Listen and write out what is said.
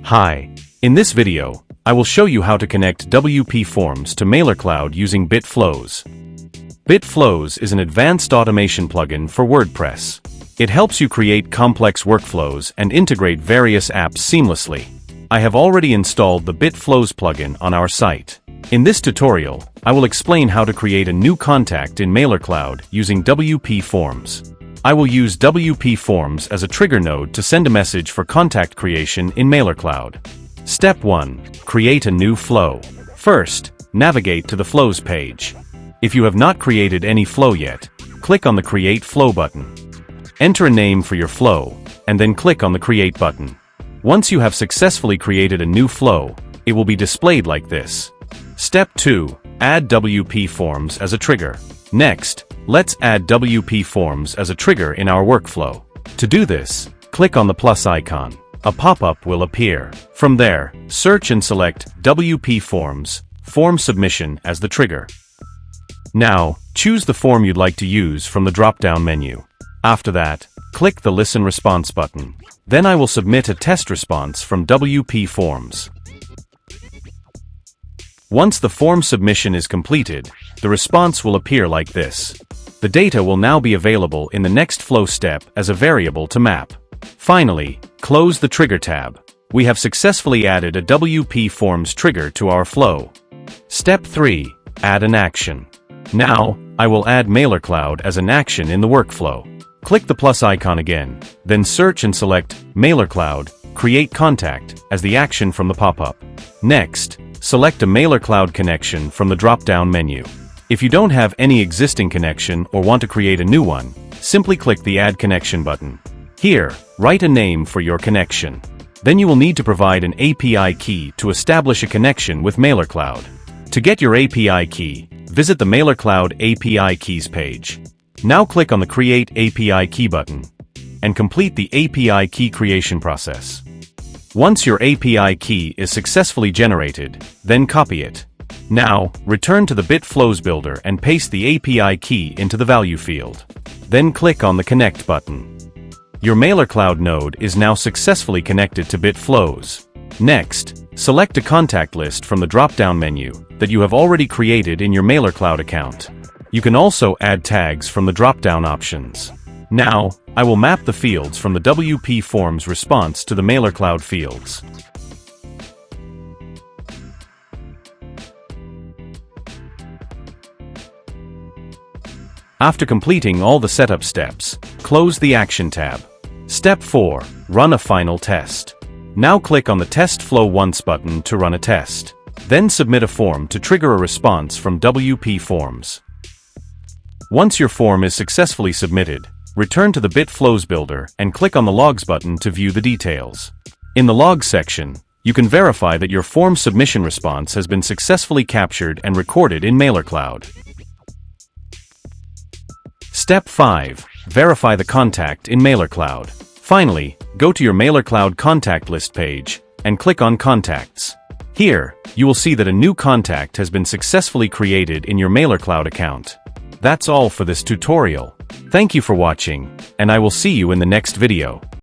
Hi. In this video, I will show you how to connect WPForms to MailerCloud using BitFlows. BitFlows is an advanced automation plugin for WordPress. It helps you create complex workflows and integrate various apps seamlessly. I have already installed the BitFlows plugin on our site. In this tutorial, I will explain how to create a new contact in MailerCloud using WPForms. I will use WPForms as a trigger node to send a message for contact creation in MailerCloud. Step 1. Create a new flow. First, navigate to the Flows page. If you have not created any flow yet, click on the Create Flow button. Enter a name for your flow, and then click on the Create button. Once you have successfully created a new flow, it will be displayed like this. Step 2. Add WPForms as a trigger. Next, let's add WPForms as a trigger in our workflow. To do this, click on the plus icon. A pop-up will appear. From there, search and select WPForms, Form Submission as the trigger. Now, choose the form you'd like to use from the drop-down menu. After that, click the Listen Response button. Then I will submit a test response from WPForms. Once the form submission is completed, the response will appear like this. The data will now be available in the next flow step as a variable to map. Finally, close the Trigger tab. We have successfully added a WPForms trigger to our flow. Step 3. Add an action. Now, I will add MailerCloud as an action in the workflow. Click the plus icon again, then search and select MailerCloud, Create Contact as the action from the pop-up. Next, select a MailerCloud connection from the drop-down menu. If you don't have any existing connection or want to create a new one, simply click the Add Connection button. Here, write a name for your connection. Then you will need to provide an API key to establish a connection with MailerCloud. To get your API key, visit the MailerCloud API Keys page. Now click on the Create API Key button and complete the API key creation process. Once your API key is successfully generated, then copy it. Now, return to the BitFlows builder and paste the API key into the value field. Then click on the Connect button. Your MailerCloud node is now successfully connected to BitFlows. Next, select a contact list from the drop-down menu that you have already created in your MailerCloud account. You can also add tags from the drop-down options. Now, I will map the fields from the WPForms response to the MailerCloud fields. After completing all the setup steps, close the Action tab. Step 4. Run a final test. Now click on the Test Flow Once button to run a test. Then submit a form to trigger a response from WPForms. Once your form is successfully submitted, return to the BitFlows builder and click on the Logs button to view the details. In the Logs section, you can verify that your form submission response has been successfully captured and recorded in MailerCloud. Step 5. Verify the contact in MailerCloud. Finally, go to your MailerCloud contact list page and click on Contacts. Here, you will see that a new contact has been successfully created in your MailerCloud account. That's all for this tutorial. Thank you for watching, and I will see you in the next video.